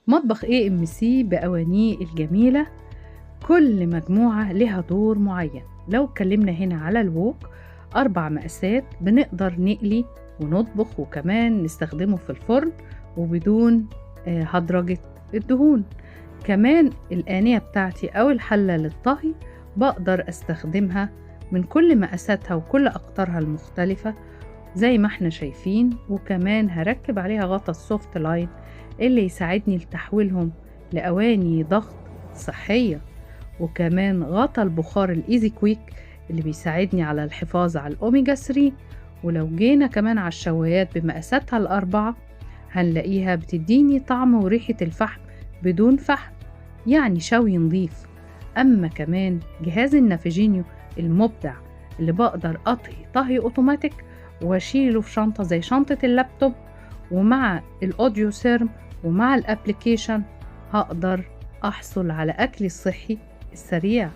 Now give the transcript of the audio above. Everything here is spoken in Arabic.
مطبخ AMC بأوانيه الجميلة، كل مجموعة لها دور معين. لو اتكلمنا هنا على الوok 4 مقاسات، بنقدر نقلي ونطبخ وكمان نستخدمه في الفرن وبدون هدرجة الدهون. كمان الآنية بتاعتي أو الحلة للطهي بقدر أستخدمها من كل مقاساتها وكل أقطارها المختلفة زي ما احنا شايفين. وكمان هركب عليها غطا السوفت لاين اللي يساعدني لتحويلهم لأواني ضغط صحية، وكمان غطا البخار الإيزي كويك اللي بيساعدني على الحفاظ على الأوميجا 3. ولو جينا كمان على الشوايات بمقاساتها الأربعة هنلاقيها بتديني طعم وريحة الفحم بدون فحم، يعني شوي نظيف. أما كمان جهاز النافيجينيو المبدع اللي بقدر أطهي طهي أوتوماتيك واشيله في شنطة زي شنطة اللابتوب، ومع الأوديو سيرم ومع الابليكيشن هقدر أحصل على أكل الصحي السريع.